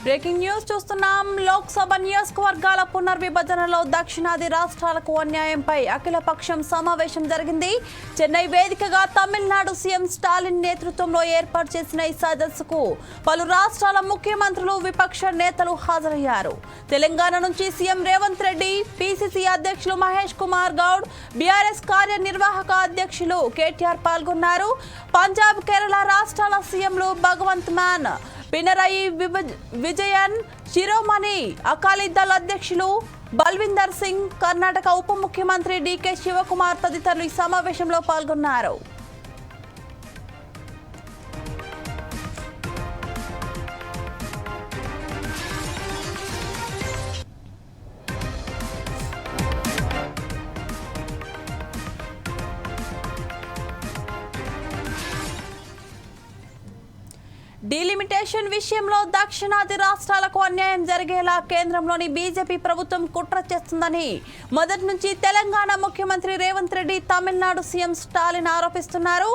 Breaking news చూస్తున్నాం. లోక్సభ నియోజకవర్గాల పునర్విభజనలో దక్షిణాది రాష్ట్రాలకు అన్యాయంపై అఖిలపక్షం సమావేశం జరిగింది. చెన్నై వేదికగా తమిళనాడు సీఎం స్టాలిన్ నేతృత్వంలో ఏర్పాటు చేసిన ఈ సదస్సుకు పలు రాష్ట్రాల ముఖ్యమంత్రులు, విపక్ష నేతలు హాజరయ్యారు. తెలంగాణ నుంచి సీఎం రేవంత్ రెడ్డి, పీసీసీ అధ్యక్షులు మహేష్ కుమార్ గౌడ్, బీఆర్ఎస్ కార్యనిర్వాహక అధ్యక్షులు కేటీఆర్ పాల్గొన్నారు. పంజాబ్, కేరళ రాష్ట్రాల సీఎంలు భగవంత్ మాన్, పినరయి విజయన్, శిరోమణి అకాలీదళ్ అధ్యక్షులు బల్విందర్ సింగ్, కర్ణాటక ఉప ముఖ్యమంత్రి డీకే శివకుమార్ తదితరులు ఈ సమావేశంలో పాల్గొన్నారు. డీలిమిటేషన్ విషయంలో దక్షిణాది రాష్ట్రాలకు అన్యాయం జరిగేలా కేంద్రంలోని బీజేపీ ప్రభుత్వం కుట్ర చేస్తుందని మొదటి నుంచి తెలంగాణ ముఖ్యమంత్రి రేవంత్ రెడ్డి, తమిళనాడు సీఎం స్టాలిన్ ఆరోపిస్తున్నారు.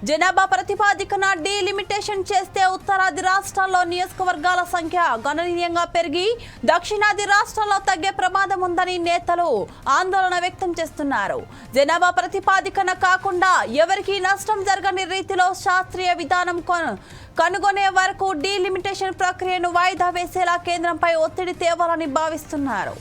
జనాభా ప్రాతిపదికన డీలిమిటేషన్ చేస్తే ఉత్తరాది రాష్ట్రాల్లో నియోజకవర్గాల సంఖ్య గణనీయంగా పెరిగి దక్షిణాది రాష్ట్రాల్లో తగ్గే ప్రమాదం ఉందని నేతలు ఆందోళన వ్యక్తం చేస్తున్నారు. జనాభా ప్రాతిపదికన కాకుండా ఎవరికీ నష్టం జరగని రీతిలో శాస్త్రీయ విధానం కనుగొనే వరకు డీలిమిటేషన్ ప్రక్రియను వాయిదా వేసేలా కేంద్రంపై ఒత్తిడి తేవాలని భావిస్తున్నారు.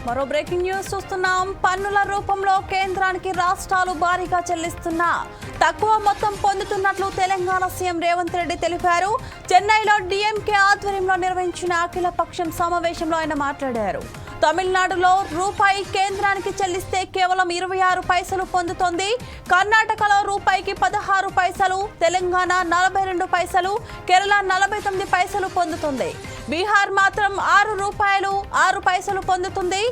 మరో బ్రేకింగ్ న్యూస్ చూస్తున్నాం. పన్నుల రూపంలో కేంద్రానికి రాష్ట్రాలు భారీగా చెల్లిస్తున్నా తక్కువ మొత్తం పొందుతున్నట్లు తెలంగాణ సీఎం రేవంత్ రెడ్డి తెలిపారు. చెన్నైలో డీఎంకే ఆధ్వర్యంలో నిర్వహించిన అఖిలపక్షం సమావేశంలో ఆయన మాట్లాడారు. తమిళనాడులో రూపాయి కేంద్రానికి చెల్లిస్తే కేవలం 26 పైసలు పొందుతోంది. కర్ణాటకలో రూపాయికి 16 పైసలు, తెలంగాణ 42 పైసలు, కేరళ 49 పైసలు పొందుతుంది. బీహార్ మాత్రం 6 రూపాయలు 6 పైసలు పొందుతుంది.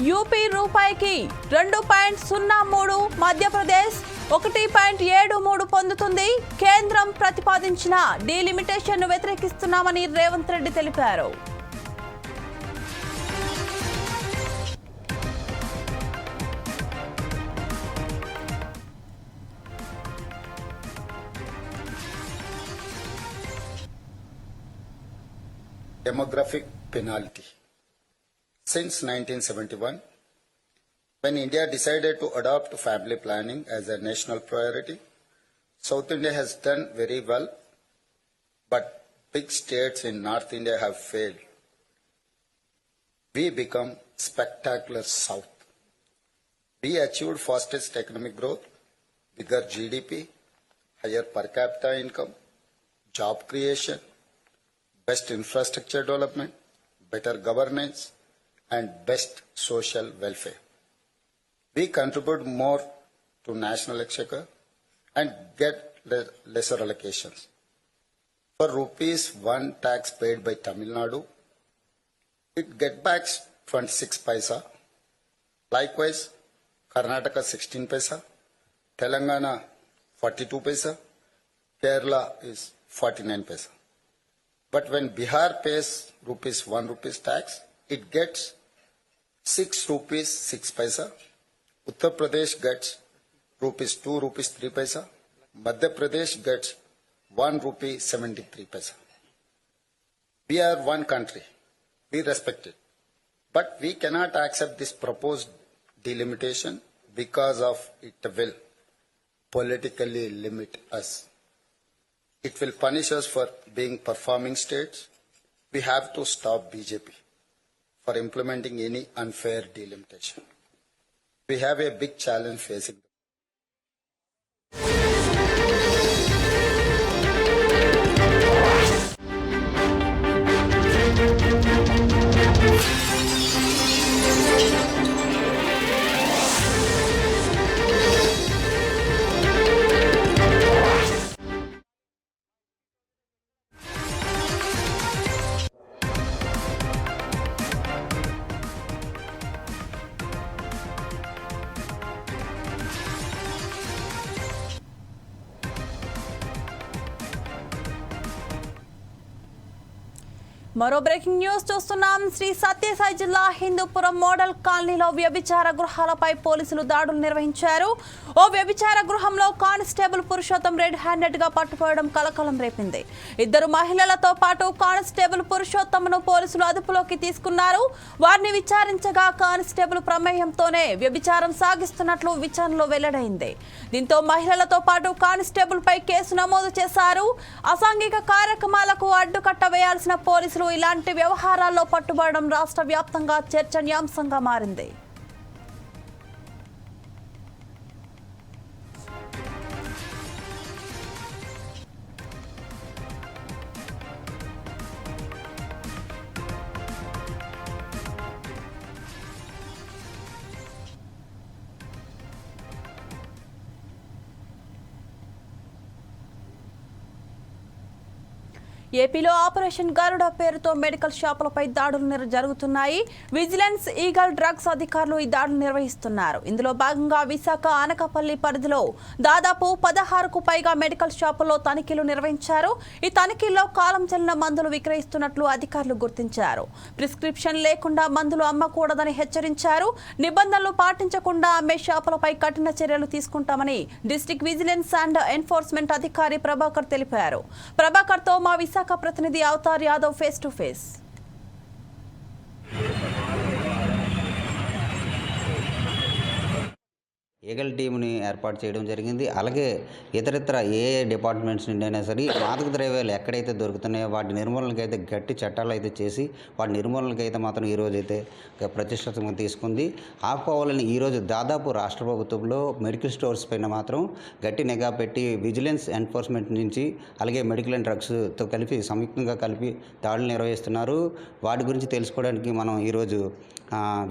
యూపీ రూపాయికి 2.03, మధ్యప్రదేశ్ 1.73 పొందుతుంది. కేంద్రం ప్రతిపాదించిన డీలిమిటేషన్ ను వ్యతిరేకిస్తున్నామని రేవంత్ రెడ్డి తెలిపారు. Demographic penalty. Since 1971, when India decided to adopt family planning as a national priority, South India has done very well, but big states in North India have failed. We become spectacular South. We achieved fastest economic growth, bigger GDP, higher per capita income, job creation, best infrastructure development, better governance, and best social welfare. We contribute more to national exchequer and get lesser allocations. For rupees 1 tax paid by Tamil Nadu, it gets back 26 paisa. Likewise, Karnataka 16 paisa, Telangana 42 paisa, Kerala is 49 paisa. But when Bihar pays rupees 1 rupees tax, it gets 6 rupees 6 paisa. Uttar Pradesh gets rupees 2 rupees 3 paisa. Madhya Pradesh gets 1 rupee 73 paisa. We are one country. We respect it. But we cannot accept this proposed delimitation because of it will politically limit us. It will punish us for being performing states. We have to stop BJP for implementing any unfair delimitation. We have a big challenge facing them. మరో breaking news చూస్తున్నాం. శ్రీ సత్యసాయి జిల్లా Hindupuram model కాలనీలో వ్యభిచార గృహాలపై పోలీసులు దాడులు నిర్వహించారు. ఓ వ్యభిచార గృహంలో కానిస్టేబుల్ పురుషోత్తం రెడ్ హ్యాండెడ్ గా పట్టుకోవడం కలకలం రేపింది. 2 మహిళలతో పాటు కానిస్టేబుల్ పురుషోత్తంను పోలీసులు అదుపులోకి తీసుకున్నారు. వారిని విచారించగా కానిస్టేబుల్ ప్రమేయంతోనే వ్యభిచారం సాగిస్తున్నట్లు విచారణలో వెల్లడైంది. దీంతో మహిళలతో పాటు కానిస్టేబుల్ పై కేసు నమోదు చేశారు. అసాంఘిక కార్యక్రమాలకు అడ్డుకట్ట వేయాల్సిన పోలీసులు ఇలాంటి వ్యవహారాల్లో పట్టుబడడం రాష్ట్ర వ్యాప్తంగా చర్చనీయాంశంగా మారింది. ఏపీలో ఆపరేషన్ గరుడ పేరుతో మెడికల్ షాపులపై దాడులు జరుగుతున్నాయి. విజిలెన్స్, ఈగల్ డ్రగ్స్ అధికారులు ఈ దాడులు నిర్వహిస్తున్నారు. ఇందులో భాగంగా విశాఖ అనకాపల్లి పరిధిలో దాదాపు 16కు పైగా మెడికల్ షాపుల్లో తనిఖీలు నిర్వహించారు. ఈ తనిఖీల్లో కాలం చెల్లిన మందులు విక్రయిస్తున్నట్లు అధికారులు గుర్తించారు. ప్రిస్క్రిప్షన్ లేకుండా మందులు అమ్మకూడదని హెచ్చరించారు. నిబంధనలు పాటించకుండా అమ్మే షాపులపై కఠిన చర్యలు తీసుకుంటామని డిస్ట్రిక్ట్ విజిలెన్స్ అండ్ ఎన్ఫోర్స్మెంట్ అధికారి ప్రభాకర్ తెలిపారు. ప్రభాకర్తో మా విశాఖ ప్రతినిధి Avatar Yadav face to face. Eagle టీంని ఏర్పాటు చేయడం జరిగింది. అలాగే ఇతరితర ఏ డిపార్ట్మెంట్స్ నుండి అయినా సరే మాదక ద్రవ్యాలు ఎక్కడైతే దొరుకుతున్నాయో వాటి నిర్మూలనకైతే గట్టి చట్టాలు అయితే చేసి వాటి నిర్మూలనకైతే మాత్రం ఈరోజు అయితే ప్రతిష్ఠితంగా తీసుకుంది. ఆపుకోవాలని ఈరోజు దాదాపు రాష్ట్ర ప్రభుత్వంలో మెడికల్ స్టోర్స్ పైన మాత్రం గట్టి నిఘా పెట్టి విజిలెన్స్ ఎన్ఫోర్స్మెంట్ నుంచి అలాగే మెడికల్ అండ్ డ్రగ్స్తో కలిపి సంయుక్తంగా కలిపి దాడులు నిర్వహిస్తున్నారు. వాటి గురించి తెలుసుకోవడానికి మనం ఈరోజు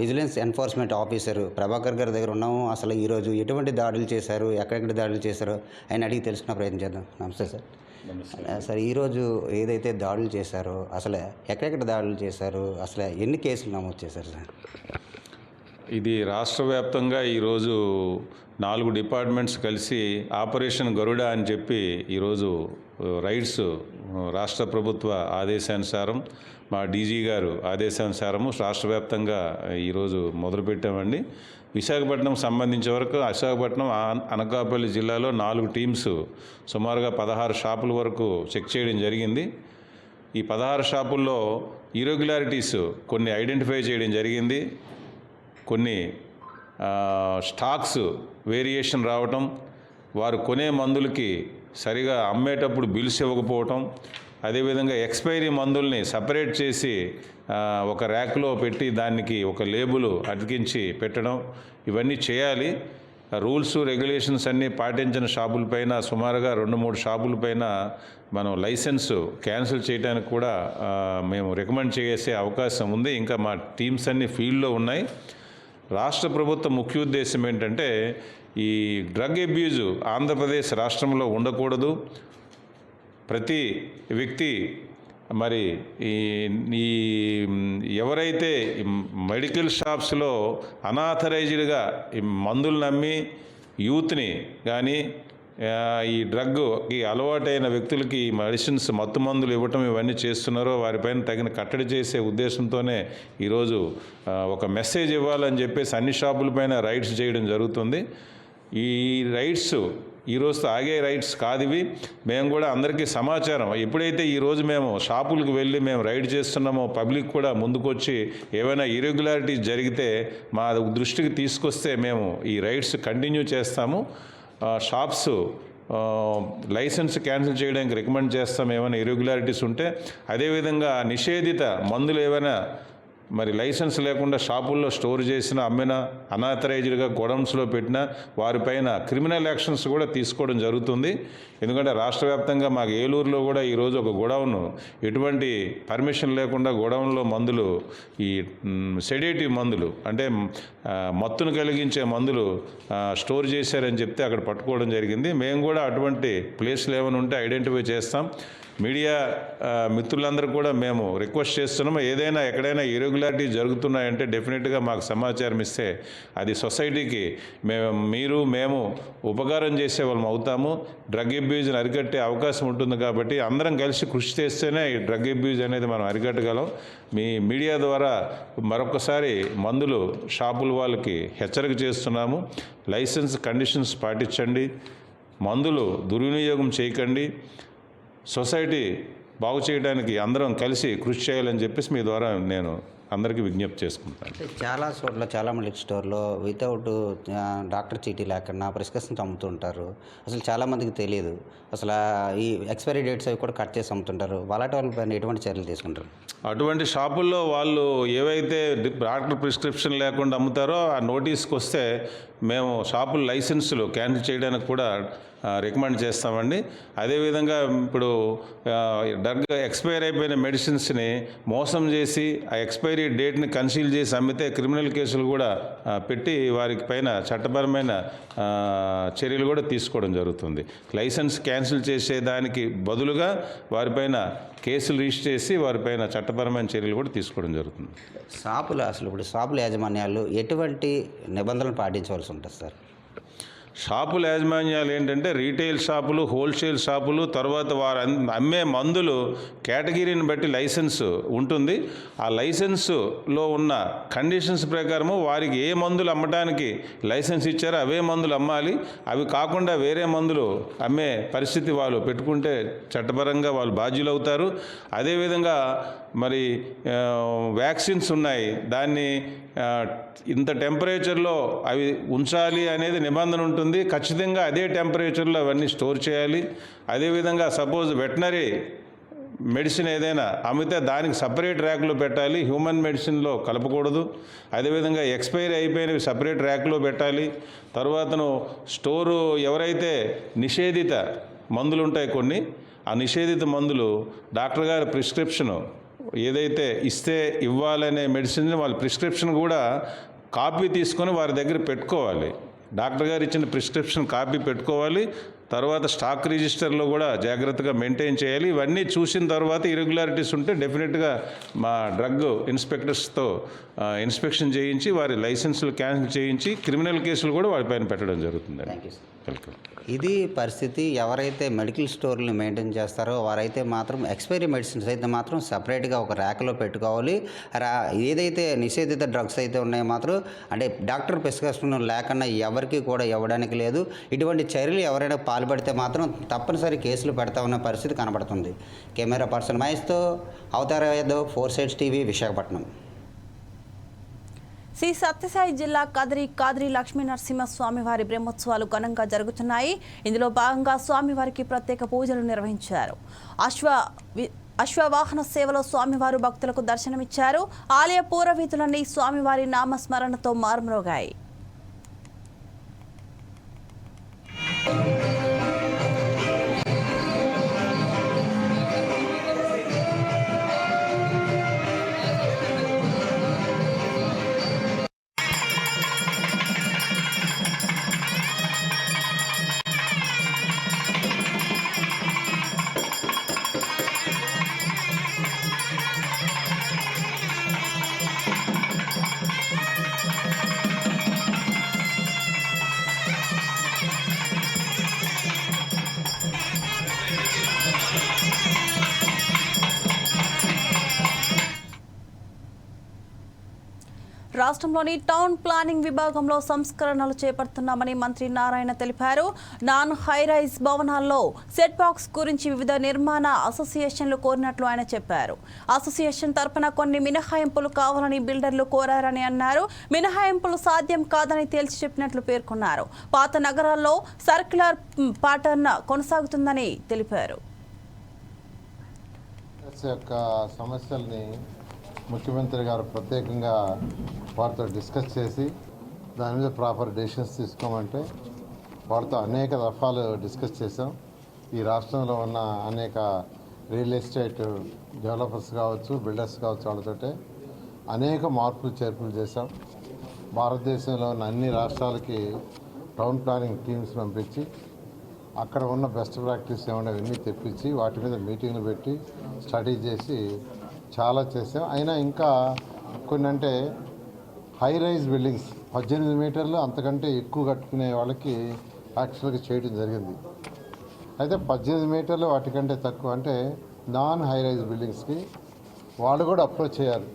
విజిలెన్స్ ఎన్ఫోర్స్మెంట్ ఆఫీసర్ ప్రభాకర్ గారి దగ్గర ఉన్నాము. అసలు ఈరోజు ఎటువంటి దాడులు చేశారు, ఎక్కడెక్కడ దాడులు చేశారో ఆయన అడిగి తెలుసుకునే ప్రయత్నం చేద్దాం. నమస్తే సార్. సార్, ఈరోజు ఏదైతే దాడులు చేశారో అసలు ఎక్కడెక్కడ దాడులు చేశారు, అసలు ఎన్ని కేసులు నమోదు చేశారు సార్? ఇది రాష్ట్ర వ్యాప్తంగా ఈరోజు 4 డిపార్ట్మెంట్స్ కలిసి ఆపరేషన్ గరుడ అని చెప్పి ఈరోజు రైడ్స్ రాష్ట్ర ప్రభుత్వ ఆదేశానుసారం మా డీజీ గారు ఆదేశానుసారము రాష్ట్ర వ్యాప్తంగా ఈరోజు మొదలుపెట్టామండి. విశాఖపట్నం సంబంధించే వరకు విశాఖపట్నం అనకాపల్లి జిల్లాలో 4 టీమ్స్ సుమారుగా 16 షాపుల వరకు చెక్ చేయడం జరిగింది. ఈ 16 షాపుల్లో ఇర్రెగ్యులారిటీస్ కొన్ని ఐడెంటిఫై చేయడం జరిగింది. కొన్ని స్టాక్స్ వేరియేషన్ రావటం, వారు కొనే మందులకి సరిగా అమ్మేటప్పుడు బిల్స్ ఇవ్వకపోవటం, అదేవిధంగా ఎక్స్పైరీ మందుల్ని సపరేట్ చేసి ఒక ర్యాక్లో పెట్టి దానికి ఒక లేబుల్ అతికించి పెట్టడం, ఇవన్నీ చేయాలి. రూల్స్ రెగ్యులేషన్స్ అన్నీ పాటించిన షాపులపైన సుమారుగా 2-3 షాపులపైన మనం లైసెన్స్ క్యాన్సిల్ చేయడానికి కూడా మేము రికమెండ్ చేసే అవకాశం ఉంది. ఇంకా మా టీమ్స్ అన్నీ ఫీల్డ్లో ఉన్నాయి. రాష్ట్ర ప్రభుత్వ ముఖ్య ఉద్దేశం ఏంటంటే ఈ డ్రగ్ అబ్యూజు ఆంధ్రప్రదేశ్ రాష్ట్రంలో ఉండకూడదు. ప్రతి వ్యక్తి మరి ఈ ఎవరైతే మెడికల్ షాప్స్లో అనాథరైజ్డ్గా మందులు నమ్మి యూత్ని కానీ ఈ డ్రగ్కి అలవాటైన వ్యక్తులకి మెడిసిన్స్ మత్తు మందులు ఇవ్వటం ఇవన్నీ చేస్తున్నారో వారిపైన తగిన కట్టడి చేసే ఉద్దేశంతోనే ఈరోజు ఒక మెసేజ్ ఇవ్వాలని చెప్పేసి అన్ని షాపులపైన రైడ్స్ చేయడం జరుగుతుంది. ఈ రైడ్స్ ఈరోజుతో ఆగే రైడ్స్ కాదు ఇవి. మేము కూడా అందరికీ సమాచారం ఎప్పుడైతే ఈరోజు మేము షాపులకు వెళ్ళి మేము రైడ్ చేస్తున్నామో పబ్లిక్ కూడా ముందుకొచ్చి ఏమైనా ఇర్రెగ్యులారిటీస్ జరిగితే మా దృష్టికి తీసుకొస్తే మేము ఈ రైడ్స్ కంటిన్యూ చేస్తాము. షాప్స్ లైసెన్స్ క్యాన్సిల్ చేయడానికి రికమెండ్ చేస్తాం ఏమైనా ఇర్రెగ్యులారిటీస్ ఉంటే. అదేవిధంగా నిషేధిత మందులు ఏమైనా మరి లైసెన్స్ లేకుండా షాపుల్లో స్టోర్ చేసిన అమ్మిన అనాథరైజ్డ్గా గోడౌన్స్లో పెట్టిన వారిపైన క్రిమినల్ యాక్షన్స్ కూడా తీసుకోవడం జరుగుతుంది. ఎందుకంటే రాష్ట్ర వ్యాప్తంగా మాకు ఏలూరులో కూడా ఈరోజు ఒక గోడౌన్ ఎటువంటి పర్మిషన్ లేకుండా గోడౌన్లో మందులు ఈ సెడేటివ్ మందులు అంటే మత్తును కలిగించే మందులు స్టోర్ చేశారని చెప్తే అక్కడ పట్టుకోవడం జరిగింది. మేము కూడా అటువంటి ప్లేస్లు ఏమైనా ఉంటే ఐడెంటిఫై చేస్తాం. మీడియా మిత్రులందరూ కూడా మేము రిక్వెస్ట్ చేస్తున్నాము, ఏదైనా ఎక్కడైనా ఇర్రెగ్యులారిటీ జరుగుతున్నాయంటే డెఫినెట్గా మాకు సమాచారం ఇస్తే అది సొసైటీకి మేము ఉపకారం చేసే వాళ్ళం అవుతాము. డ్రగ్ అబ్యూజ్ని అరికట్టే అవకాశం ఉంటుంది కాబట్టి అందరం కలిసి కృషి చేస్తేనే ఈ డ్రగ్ అబ్యూజ్ అనేది మనం అరికట్టగలం. మీ మీడియా ద్వారా మరొకసారి మందులు షాపుల వాళ్ళకి హెచ్చరిక చేస్తున్నాము. లైసెన్స్ కండిషన్స్ పాటించండి, మందులు దుర్వినియోగం చేయకండి, సొసైటీ బాగు చేయడానికి అందరం కలిసి కృషి చేయాలని చెప్పేసి మీ ద్వారా నేను అందరికీ విజ్ఞప్తి చేసుకుంటాను. చాలా చోట్ల చాలా మెడికల్ స్టోర్లో వితౌట్ డాక్టర్ చీటీ లేకుండా ప్రిస్క్రిప్షన్స్ అమ్ముతుంటారు. అసలు చాలామందికి తెలియదు. అసలు ఈ ఎక్స్పైరీ డేట్స్ అవి కూడా కట్ చేసి అమ్ముతుంటారు. అలాంటి వాళ్ళపైన ఎటువంటి చర్యలు తీసుకుంటారు? అటువంటి షాపుల్లో వాళ్ళు ఏవైతే డాక్టర్ ప్రిస్క్రిప్షన్ లేకుండా అమ్ముతారో ఆ నోటీస్కి వస్తే మేము షాపుల లైసెన్సులు క్యాన్సిల్ చేయడానికి కూడా రికమెండ్ చేస్తామండి. అదేవిధంగా ఇప్పుడు డ్రగ్ ఎక్స్పైర్ అయిపోయిన మెడిసిన్స్ని మోసం చేసి ఆ ఎక్స్పైరీ డేట్ని కన్సీల్ చేసి అమ్మితే క్రిమినల్ కేసులు కూడా పెట్టి వారికి పైన చట్టపరమైన చర్యలు కూడా తీసుకోవడం జరుగుతుంది. లైసెన్స్ క్యాన్సిల్ చేసేదానికి బదులుగా వారిపైన కేసులు రిజిస్టర్ చేసి వారిపైన చట్టపరమైన చర్యలు కూడా తీసుకోవడం జరుగుతుంది. ఇప్పుడు షాపుల యాజమాన్యాలు ఎటువంటి నిబంధనలు పాటించవలసి ఉంటుంది సార్? షాపుల యాజమాన్యాలు ఏంటంటే రీటైల్ షాపులు, హోల్సేల్ షాపులు, తర్వాత వారు అమ్మే మందులు కేటగిరీని బట్టి లైసెన్స్ ఉంటుంది. ఆ లైసెన్సులో ఉన్న కండిషన్స్ ప్రకారము వారికి ఏ మందులు అమ్మటానికి లైసెన్స్ ఇచ్చారో అవే మందులు అమ్మాలి. అవి కాకుండా వేరే మందులు అమ్మే పరిస్థితి వాళ్ళు పెట్టుకుంటే చట్టపరంగా వాళ్ళు బాధ్యులు అవుతారు. అదేవిధంగా మరి వ్యాక్సిన్స్ ఉన్నాయి, దాన్ని ఇంత టెంపరేచర్లో అవి ఉంచాలి అనేది నిబంధన ఉంటుంది. ఖచ్చితంగా అదే టెంపరేచర్లో అవన్నీ స్టోర్ చేయాలి. అదేవిధంగా సపోజ్ వెటనరీ మెడిసిన్ ఏదైనా అమ్మితే దానికి సపరేట్ ర్యాక్లో పెట్టాలి, హ్యూమన్ మెడిసిన్లో కలపకూడదు. అదేవిధంగా ఎక్స్పైరీ అయిపోయినవి సపరేట్ ర్యాక్లో పెట్టాలి. తర్వాతను స్టోరు ఎవరైతే నిషేధిత మందులు ఉంటాయి కొన్ని, ఆ నిషేధిత మందులు డాక్టర్ గారి ప్రిస్క్రిప్షను ఏదైతే ఇస్తే ఇవ్వాలనే మెడిసిన్ వాళ్ళ ప్రిస్క్రిప్షన్ కూడా కాపీ తీసుకొని వారి దగ్గర పెట్టుకోవాలి. డాక్టర్ గారు ఇచ్చిన ప్రిస్క్రిప్షన్ కాపీ పెట్టుకోవాలి. తర్వాత స్టాక్ రిజిస్టర్లో కూడా జాగ్రత్తగా మెయింటైన్ చేయాలి. ఇవన్నీ చూసిన తర్వాత ఇర్రెగ్యులారిటీస్ ఉంటే డెఫినెట్గా మా డ్రగ్ ఇన్స్పెక్టర్స్తో ఇన్స్పెక్షన్ చేయించి వారి లైసెన్సులు క్యాన్సిల్ చేయించి క్రిమినల్ కేసులు కూడా వారిపైన పెట్టడం జరుగుతుంది. వెల్కమ్. ఇది పరిస్థితి. ఎవరైతే మెడికల్ స్టోర్లు మెయింటైన్ చేస్తారో వారైతే మాత్రం ఎక్స్పైరీ మెడిసిన్స్ అయితే మాత్రం సపరేట్గా ఒక ర్యాక్లో పెట్టుకోవాలి. ఏదైతే నిషేధిత డ్రగ్స్ అయితే ఉన్నాయో మాత్రం అంటే డాక్టర్ ప్రిస్క్రిప్షన్ లేకుండా ఎవరికి కూడా ఇవ్వడానికి లేదు. ఇటువంటి చర్యలు ఎవరైనా పాల్పడితే మాత్రం తప్పనిసరి కేసులు పెడతామన్న పరిస్థితి కనబడుతుంది. కెమెరా పర్సన్ మహేష్తో అవతార యాదవ్, 4 Sides TV, విశాఖపట్నం. శ్రీ సత్యసాయి జిల్లా కాద్రి లక్ష్మీ నరసింహస్వామి వారి బ్రహ్మోత్సవాలు ఘనంగా జరుగుతున్నాయి. ఇందులో భాగంగా స్వామివారికి ప్రత్యేక పూజలు నిర్వహించారు. అశ్వవాహన సేవలో స్వామివారు భక్తులకు దర్శనమిచ్చారు. ఆలయ పూర్వవీధులన్నీ స్వామివారి నామస్మరణతో మారుమ్రోగాయి. రాష్ట్రంలోని టౌన్ ప్లానింగ్ విభాగంలో సంస్కరణలు చేపడుతున్నామని మంత్రి నారాయణ తెలిపారు. నాన్ హైరైజ్ భవనాల్లో సెట్ బాక్స్ గురించి వివిధ నిర్మాణ అసోసియేషన్లు కోరినట్లు ఆయన చెప్పారు. అసోసియేషన్ తరపున కొన్ని మినహాయింపులు కావాలని బిల్డర్లు కోరారని అన్నారు. మినహాయింపులు సాధ్యం కాదని తేల్చి చెప్పినట్లు పేర్కొన్నారు. పాత నగరాల్లో సర్క్యులర్ ప్యాటర్న్ కొనసాగుతుందని తెలిపారు. సమస్యల్ని ముఖ్యమంత్రి గారు ప్రత్యేకంగా వారితో డిస్కస్ చేసి దాని మీద ప్రాపర్ డెసిషన్స్ తీసుకోమంటే వారితో అనేక దఫాలు డిస్కస్ చేసాం. ఈ రాష్ట్రంలో ఉన్న అనేక రియల్ ఎస్టేట్ డెవలపర్స్ కావచ్చు, బిల్డర్స్ కావచ్చు, వాళ్ళతోటే అనేక మార్పులు చేర్పులు చేశాం. భారతదేశంలో ఉన్న అన్ని రాష్ట్రాలకి టౌన్ ప్లానింగ్ టీమ్స్ పంపించి అక్కడ ఉన్న బెస్ట్ ప్రాక్టీస్ ఏమన్నా అవన్నీ తెప్పించి వాటి మీద మీటింగ్లు పెట్టి స్టడీ చేసి చాలా చేసాం. అయినా ఇంకా కొన్ని అంటే హై రైజ్ బిల్డింగ్స్ 18 మీటర్లు అంతకంటే ఎక్కువ కట్టుకునే వాళ్ళకి యాక్చువల్గా చేయడం జరిగింది. అయితే 18 మీటర్లు వాటికంటే తక్కువ అంటే నాన్ హై రైజ్ బిల్డింగ్స్కి వాళ్ళు కూడా అప్రోచ్ చేయాలి.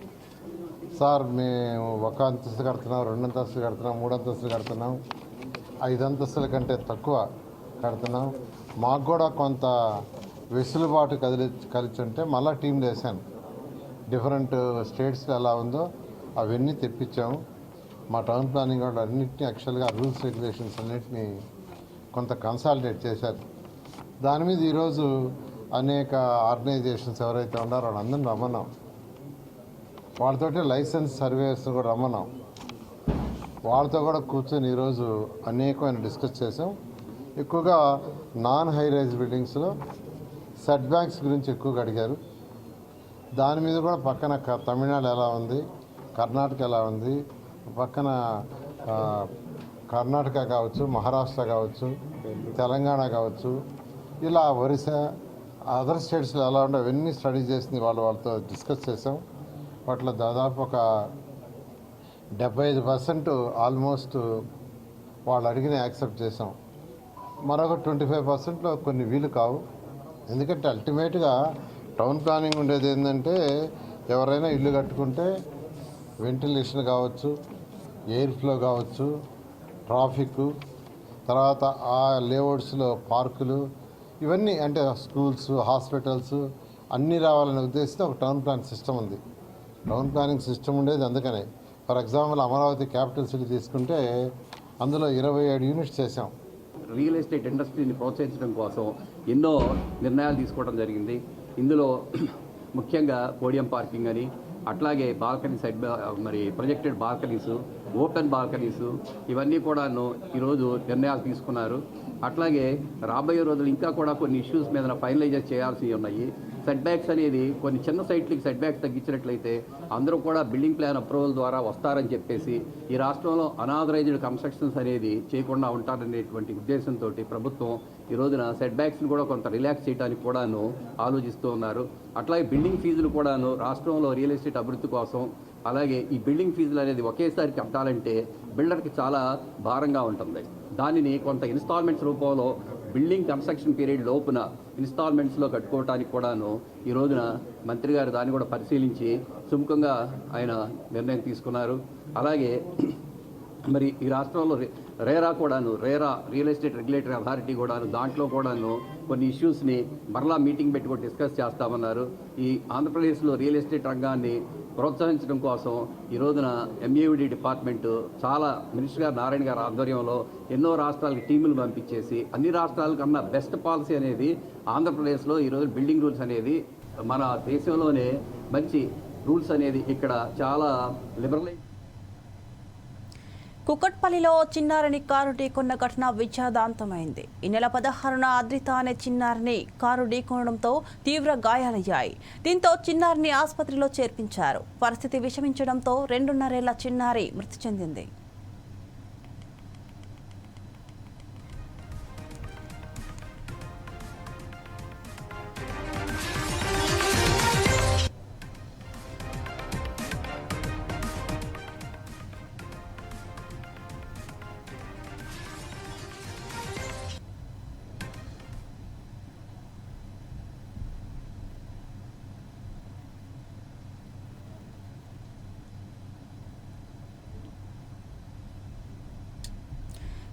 సార్ మేము 1 అంతస్తు కడుతున్నాం, 2 అంతస్తులు కడుతున్నాం, 3 అంతస్తులు కడుతున్నాం, 5 అంతస్తుల కంటే తక్కువ కడుతున్నాం, మాకు కూడా కొంత వెసులుబాటు కలిసి ఉంటే మళ్ళీ టీంలు వేసాను. డిఫరెంట్ స్టేట్స్లో ఎలా ఉందో అవన్నీ తెప్పించాము. మా టౌన్ ప్లానింగ్ వాళ్ళు అన్నింటినీ యాక్చువల్గా రూల్స్ రెగ్యులేషన్స్ అన్నింటినీ కొంత కన్సాలిడేట్ చేశారు. దాని మీద ఈరోజు అనేక ఆర్గనైజేషన్స్ ఎవరైతే ఉన్నారో వాళ్ళందరినీ రమ్మన్నాం. వాళ్ళతోటి లైసెన్స్ సర్వేయర్స్ కూడా రమ్మన్నాం. వాళ్ళతో కూడా కూర్చొని ఈరోజు అనేకమైన డిస్కస్ చేసాం. ఎక్కువగా నాన్ హై రైజ్ బిల్డింగ్స్లో సెట్ బ్యాక్స్ గురించి ఎక్కువగా అడిగారు. దాని మీద కూడా పక్కన తమిళనాడు ఎలా ఉంది, కర్ణాటక ఎలా ఉంది, పక్కన కర్ణాటక కావచ్చు, మహారాష్ట్ర కావచ్చు, తెలంగాణ కావచ్చు, ఇలా ఒరిస్సా అదర్ స్టేట్స్లో ఎలా ఉందో అవన్నీ స్టడీ చేసింది వాళ్ళతో డిస్కస్ చేసాం. వాటిలో దాదాపు ఒక 75% ఆల్మోస్ట్ వాళ్ళు అడిగిన యాక్సెప్ట్ చేసాం. మరొక 25%లో కొన్ని వీలు కావు. ఎందుకంటే అల్టిమేట్గా టౌన్ ప్లానింగ్ ఉండేది ఏంటంటే ఎవరైనా ఇల్లు కట్టుకుంటే వెంటిలేషన్ కావచ్చు, ఎయిర్ ఫ్లో కావచ్చు, ట్రాఫిక్, తర్వాత ఆ లేఅవుట్స్లో పార్కులు, ఇవన్నీ అంటే స్కూల్స్, హాస్పిటల్స్ అన్నీ రావాలనే ఉద్దేశంతో ఒక టౌన్ ప్లాన్ సిస్టమ్ ఉంది. టౌన్ ప్లానింగ్ సిస్టమ్ ఉండేది అందుకనే. For example Amaravati capital city తీసుకుంటే అందులో 27 యూనిట్స్ చేసాం. రియల్ ఎస్టేట్ ఇండస్ట్రీని ప్రోత్సహించడం కోసం ఎన్నో నిర్ణయాలు తీసుకోవడం జరిగింది. ఇందులో ముఖ్యంగా పోడియం పార్కింగ్ అని, అట్లాగే బాల్కనీ సైడ్ మరి ప్రొజెక్టెడ్ బాల్కనీస్, ఓపెన్ బాల్కనీస్, ఇవన్నీ కూడాను ఈరోజు నిర్ణయాలు తీసుకున్నారు. అట్లాగే రాబోయే రోజులు ఇంకా కూడా కొన్ని ఇష్యూస్ మీద ఫైనలైజ్ చేయాల్సి ఉన్నాయి. సెట్ బ్యాక్స్ అనేది కొన్ని చిన్న సైట్లకి సెట్ బ్యాక్స్ తగ్గించినట్లయితే అందరూ కూడా బిల్డింగ్ ప్లాన్ అప్రూవల్ ద్వారా వస్తారని చెప్పేసి ఈ రాష్ట్రంలో అనాథరైజ్డ్ కన్స్ట్రక్షన్స్ అనేది చేయకుండా ఉంటారనేటువంటి ఉద్దేశంతో ప్రభుత్వం ఈ రోజున సెట్ బ్యాక్స్ని కూడా కొంత రిలాక్స్ చేయడానికి కూడాను ఆలోచిస్తూ ఉన్నారు. అట్లాగే బిల్డింగ్ ఫీజులు కూడాను రాష్ట్రంలో రియల్ ఎస్టేట్ అభివృద్ధి కోసం, అలాగే ఈ బిల్డింగ్ ఫీజులు అనేది ఒకేసారి కట్టాలంటే బిల్డర్కి చాలా భారంగా ఉంటుంది. దానిని కొంత ఇన్స్టాల్మెంట్స్ రూపంలో బిల్డింగ్ కన్స్ట్రక్షన్ పీరియడ్ లోపున ఇన్స్టాల్మెంట్స్లో కట్టుకోవడానికి కూడాను ఈ రోజున మంత్రి గారు దాన్ని కూడా పరిశీలించి సుముఖంగా ఆయన నిర్ణయం తీసుకున్నారు. అలాగే మరి ఈ రాష్ట్రంలో RERA real estate regulatory authority కూడాను దాంట్లో కూడాను కొన్ని ఇష్యూస్ని మరలా మీటింగ్ పెట్టి కూడా డిస్కస్ చేస్తామన్నారు. ఈ ఆంధ్రప్రదేశ్లో రియల్ ఎస్టేట్ రంగాన్ని ప్రోత్సహించడం కోసం ఈ రోజున ఎంఏవిడి డిపార్ట్మెంటు చాలా మినిస్టర్ గారు నారాయణ గారి ఆధ్వర్యంలో ఎన్నో రాష్ట్రాలకు టీములు పంపించేసి అన్ని రాష్ట్రాల కన్నా బెస్ట్ పాలసీ అనేది ఆంధ్రప్రదేశ్లో ఈరోజు బిల్డింగ్ రూల్స్ అనేది మన దేశంలోనే మంచి రూల్స్ అనేది ఇక్కడ చాలా లిబరలైజ్. కుకట్పల్లిలో చిన్నారిని కారు ఢీకొన్న ఘటన విషాదాంతమైంది. ఈ నెల 16న అద్రిత అనే చిన్నారిని కారు ఢీకొనడంతో తీవ్ర గాయాలయ్యాయి. దీంతో చిన్నారిని ఆసుపత్రిలో చేర్పించారు. పరిస్థితి విషమించడంతో 2.5 ఏళ్ల చిన్నారి మృతి చెందింది.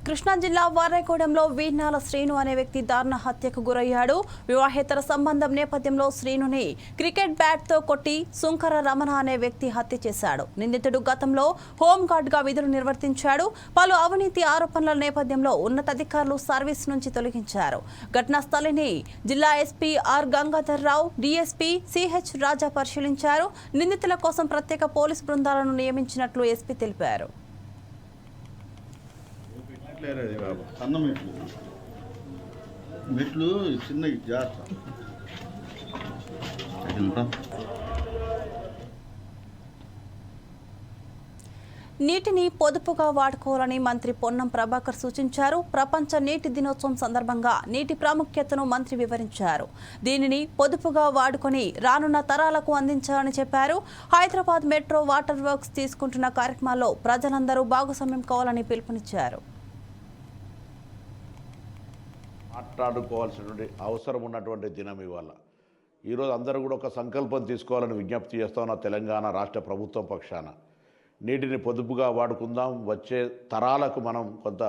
కృష్ణా జిల్లా వారేగూడెంలో వీర్నాల శ్రీను అనే వ్యక్తి దారుణ హత్యకు గురయ్యాడు. వివాహేతర సంబంధం నేపథ్యంలో శ్రీనుని క్రికెట్ బ్యాట్తో కొట్టి సుంకర రమణ అనే వ్యక్తి హత్య చేశాడు. నిందితుడు గతంలో హోంగార్డ్గా విధులు నిర్వర్తించాడు. పలు అవినీతి ఆరోపణల నేపథ్యంలో ఉన్నతాధికారులు సర్వీస్ నుంచి తొలగించారు. ఘటనా స్థలిని జిల్లా SP R Gangadhar Rao, DSP CH Raja పరిశీలించారు. నిందితుల కోసం ప్రత్యేక పోలీసు బృందాలను నియమించినట్లు ఎస్పీ తెలిపారు. సన్న మెట్లు చిన్న జాగ్రత్త. నీటిని పొదుపుగా వాడుకోవాలని మంత్రి పొన్నం ప్రభాకర్ సూచించారు. ప్రపంచ నీటి దినోత్సవం సందర్భంగా నీటి ప్రాముఖ్యతను మంత్రి వివరించారు. దీనిని పొదుపుగా వాడుకొని రానున్న తరాలకు అందించాలని చెప్పారు. హైదరాబాద్ మెట్రో వాటర్ వర్క్స్ తీసుకుంటున్న కార్యక్రమాల్లో ప్రజలందరూ భాగస్వామ్యం కావాలని పిలుపునిచ్చారు. మాట్లాడుకోవాల్సినటువంటి అవసరం ఉన్నటువంటి దినం ఇవాళ. ఈరోజు అందరూ కూడా ఒక సంకల్పం తీసుకోవాలని విజ్ఞప్తి చేస్తా ఉన్న తెలంగాణ రాష్ట్ర ప్రభుత్వం పక్షాన. నీటిని పొదుపుగా వాడుకుందాం, వచ్చే తరాలకు మనం కొంత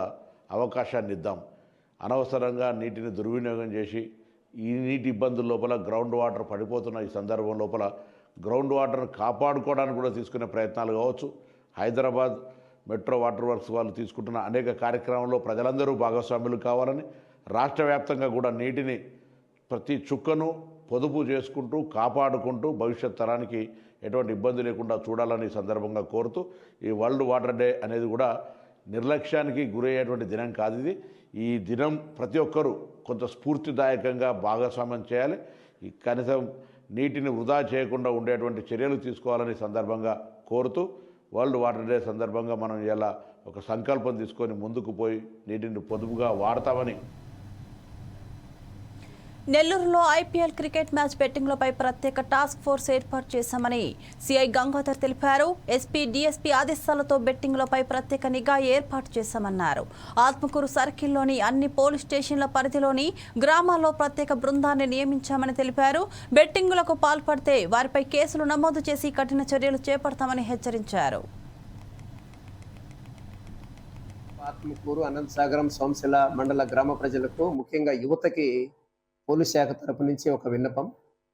అవకాశాన్ని ఇద్దాం. అనవసరంగా నీటిని దుర్వినియోగం చేసి ఈ నీటి ఇబ్బందుల లోపల గ్రౌండ్ వాటర్ పడిపోతున్న ఈ సందర్భం లోపల గ్రౌండ్ వాటర్ను కాపాడుకోవడానికి కూడా తీసుకునే ప్రయత్నాలు కావచ్చు. హైదరాబాద్ మెట్రో వాటర్ వర్క్స్ వాళ్ళు తీసుకుంటున్న అనేక కార్యక్రమాల్లో ప్రజలందరూ భాగస్వాములు కావాలని, రాష్ట్ర వ్యాప్తంగా కూడా నీటిని ప్రతి చుక్కను పొదుపు చేసుకుంటూ కాపాడుకుంటూ భవిష్యత్ తరానికి ఎటువంటి ఇబ్బంది లేకుండా చూడాలని సందర్భంగా కోరుతూ, ఈ వరల్డ్ వాటర్ డే అనేది కూడా నిర్లక్ష్యానికి గురయ్యేటువంటి దినం కాదు ఇది. ఈ దినం ప్రతి ఒక్కరూ కొంత స్ఫూర్తిదాయకంగా భాగస్వామ్యం చేయాలి. ఈ కనీసం నీటిని వృధా చేయకుండా ఉండేటువంటి చర్యలు తీసుకోవాలని సందర్భంగా కోరుతూ, వరల్డ్ వాటర్ డే సందర్భంగా మనం ఇలా ఒక సంకల్పం తీసుకొని ముందుకు పోయి నీటిని పొదుపుగా వాడతామని. నెల్లూరులో ఐపీఎల్ క్రికెట్ మ్యాచ్ బెట్టింగ్లపై ప్రత్యేక టాస్క్ ఫోర్స్ ఏర్పాటు చేశామని సిఐ గంగాధర్ తెలిపారు. ఎస్పీ, డీఎస్పీ ఆదేశాలతో బెట్టింగ్లపై ప్రత్యేక నిఘా ఏర్పాటు చేశామన్నారు. ఆత్మకూరు సర్కిల్లోని అన్ని పోలీస్ స్టేషన్ల పరిధిలోని గ్రామాల్లో ప్రత్యేక బృందాన్ని నియమించామని తెలిపారు. బెట్టింగులకు పాల్పడితే వారిపై కేసులు నమోదు చేసి కఠిన చర్యలు చేపడతామని హెచ్చరించారు. ఆత్మకూరు, అనంతసాగరం, సోమశిల మండల గ్రామ ప్రజలకు, ముఖ్యంగా యువతకి పోలీస్ శాఖ తరపు నుంచి ఒక విన్నపం.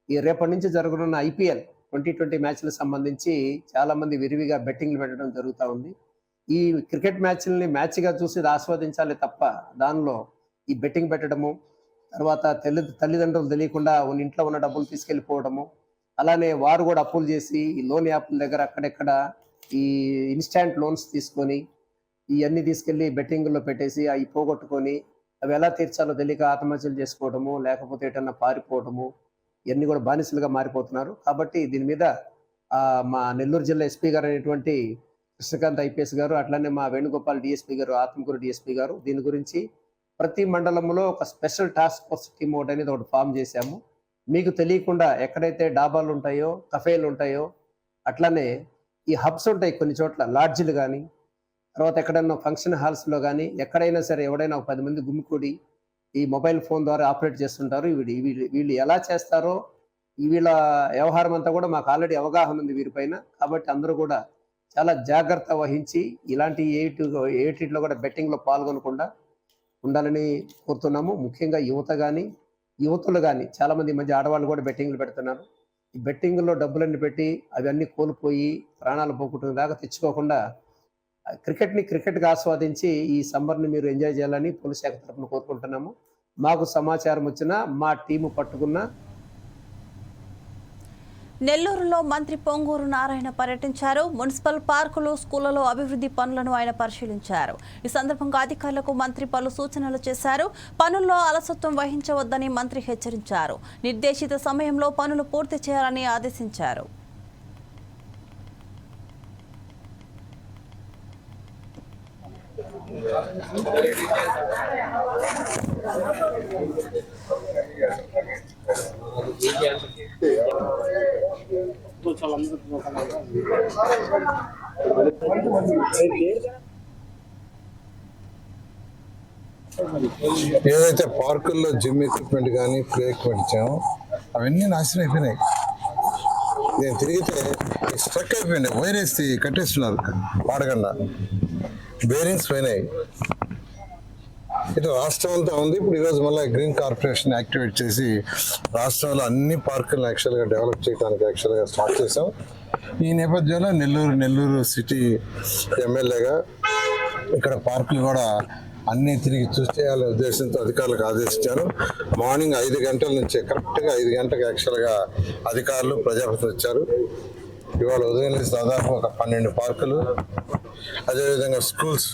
ఈ రేపటి నుంచి జరగనున్న ఐపీఎల్ 2020 మ్యాచ్లకు సంబంధించి చాలా మంది విరివిగా బెట్టింగ్లు పెట్టడం జరుగుతూ ఉంది. ఈ క్రికెట్ మ్యాచ్లని మ్యాచ్గా చూసి ఆస్వాదించాలి తప్ప దానిలో ఈ బెట్టింగ్ పెట్టడము, తర్వాత తల్లిదండ్రులు తెలియకుండా ఇంట్లో ఉన్న డబ్బులు తీసుకెళ్ళిపోవడము, అలానే వారు కూడా అప్పులు చేసి ఈ లోన్ యాప్ల దగ్గర అక్కడెక్కడ ఈ ఇన్స్టాంట్ లోన్స్ తీసుకొని ఇవన్నీ తీసుకెళ్ళి బెట్టింగ్లో పెట్టేసి అవి పోగొట్టుకొని అవి ఎలా తీర్చాలో తెలియక ఆత్మహత్యలు చేసుకోవడము, లేకపోతే ఎటన్నా పారిపోవడము, ఇవన్నీ కూడా బానిసలుగా మారిపోతున్నారు. కాబట్టి దీని మీద మా నెల్లూరు జిల్లా ఎస్పీ గారు అనేటువంటి కృష్ణకాంత్ ఐపీఎస్ గారు, అట్లానే మా వేణుగోపాల్ డిఎస్పీ గారు, ఆత్మకూరు డిఎస్పీ గారు దీని గురించి ప్రతి మండలంలో ఒక స్పెషల్ టాస్క్ ఫోర్స్ టీమ్ అనేది ఒకటి ఫామ్ చేశాము. మీకు తెలియకుండా ఎక్కడైతే డాబాలు ఉంటాయో, కఫేలు ఉంటాయో, అట్లానే ఈ హబ్స్ ఉంటాయి కొన్ని చోట్ల, లాడ్జిలు కానీ, తర్వాత ఎక్కడైనా ఫంక్షన్ హాల్స్లో కానీ ఎక్కడైనా సరే ఎవడైనా ఒక 10 మంది గుమికూడి ఈ మొబైల్ ఫోన్ ద్వారా ఆపరేట్ చేస్తుంటారు. వీళ్ళు ఎలా చేస్తారో వీళ్ళ వ్యవహారం అంతా కూడా మాకు ఆల్రెడీ అవగాహన ఉంది వీరిపైన. కాబట్టి అందరూ కూడా చాలా జాగ్రత్త వహించి ఇలాంటి ఏటిలో కూడా బెట్టింగ్లో పాల్గొనకుండా ఉండాలని కోరుతున్నాము. ముఖ్యంగా యువతులు కానీ చాలామంది ఈ మధ్య ఆడవాళ్ళు కూడా బెట్టింగ్లు పెడుతున్నారు. ఈ బెట్టింగ్లో డబ్బులన్నీ పెట్టి అవన్నీ కోల్పోయి ప్రాణాలు పోగొట్టుకునే దాకా తెచ్చుకోకుండా క్రికెట్గా ఆస్వాదించి ఈ సమ్మర్ని మీరు ఎంజాయ్ చేయాలని పోలీస్ శాఖ తరఫున కోరుకుంటున్నాము. మాకు సమాచారం వచ్చినా మా టీము పట్టుకున్న. నెల్లూరులో మంత్రి పొంగూరు నారాయణ పర్యటించారు. మున్సిపల్ పార్కులు, స్కూళ్లలో అభివృద్ధి పనులను ఆయన పరిశీలించారు. ఈ సందర్భంగా అధికారులకు మంత్రి పలు సూచనలు చేశారు. పనుల్లో అలసత్వం వహించవద్దని మంత్రి హెచ్చరించారు. నిర్దేశిత సమయంలో పనులు పూర్తి చేయాలని ఆదేశించారు. ఏదైతే పార్కుల్లో జిమ్ ఎక్విప్మెంట్ కానీ ప్లే ఎక్విప్మెంట్ ఇచ్చామో అవన్నీ నాశనం అయిపోయినాయి. నేను తిరిగితే స్ట్రక్ అయిపోయింది, వైర్ వేసి కట్టేస్తున్నారు వాడకుండా, బేరింగ్స్ పోయినాయి. ఇటు రాష్ట్రం అంతా ఉంది. ఇప్పుడు ఈరోజు మళ్ళీ గ్రీన్ కార్పొరేషన్ యాక్టివేట్ చేసి రాష్ట్రంలో అన్ని పార్కులను యాక్చువల్గా డెవలప్ చేయడానికి యాక్చువల్గా స్టార్ట్ చేసాం. ఈ నేపథ్యంలో నెల్లూరు సిటీ ఎమ్మెల్యేగా ఇక్కడ పార్కులు కూడా అన్నీ తిరిగి చూసేయాలనే ఉద్దేశంతో అధికారులకు ఆదేశించారు. మార్నింగ్ 5 గంటల నుంచి కరెక్ట్గా 5 గంటలకు యాక్చువల్గా అధికారులు ప్రజాప్రతినిధులు వచ్చారు. ఇవాళ ఉదయం నుంచి దాదాపు ఒక 12 పార్కులు, అదేవిధంగా స్కూల్స్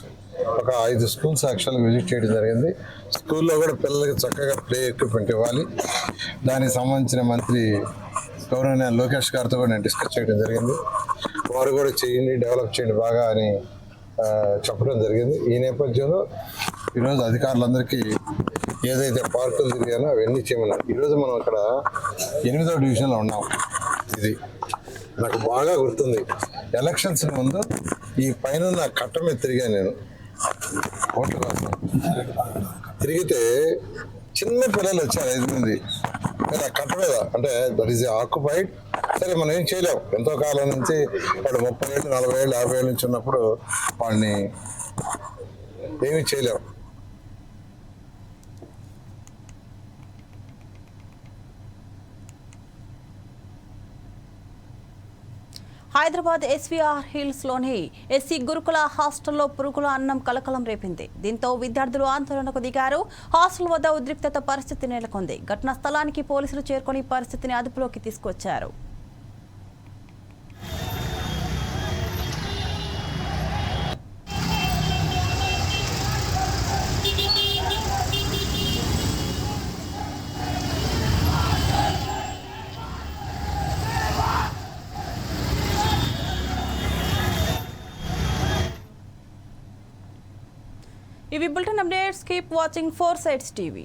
ఒక 5 స్కూల్స్ యాక్చువల్గా విజిట్ చేయడం జరిగింది. స్కూల్లో కూడా పిల్లలకి చక్కగా ప్లే ఎక్విప్మెంట్ ఇవ్వాలి. దానికి సంబంధించిన మంత్రి గౌరవనీయ లోకేష్ గారితో కూడా నేను డిస్కస్ చేయడం జరిగింది. వారు కూడా చేయండి, డెవలప్ చేయండి బాగా అని చెప్పడం జరిగింది. ఈ నేపథ్యంలో ఈరోజు అధికారులందరికీ ఏదైతే పార్కులు తిరిగానో అవన్నీ చేయమన్నారు. ఈరోజు మనం ఇక్కడ 8వ డివిజన్లో ఉన్నాం. ఇది నాకు బాగా గుర్తుంది. ఎలక్షన్స్ ముందు ఈ పైన కట్ట మీద తిరిగాను నేను, ఓటు కోసం తిరిగితే చిన్న పిల్లలు వచ్చారు 5 మంది ఆ కట్ట మీద. అంటే దట్ ఈస్ ఆక్యుపైడ్. సరే మనం ఏం చేయలేం, ఎంతో కాలం నుంచి వాడు 30 ఏళ్ళు 40 ఏళ్ళు 50 ఏళ్ళ నుంచి ఉన్నప్పుడు వాడిని ఏమీ చేయలేం. హైదరాబాద్ ఎస్వీఆర్ హిల్స్లోని ఎస్సీ గురుకుల హాస్టల్లో పురుగుల అన్నం కలకలం రేపింది. దీంతో విద్యార్థులు ఆందోళనకు దిగారు. హాస్టల్ వద్ద ఉద్రిక్తత పరిస్థితి నెలకొంది. ఘటనా స్థలానికి పోలీసులు చేరుకొని పరిస్థితిని అదుపులోకి తీసుకొచ్చారు. ఇవి bulletin updates. Keep watching 4 Sides TV.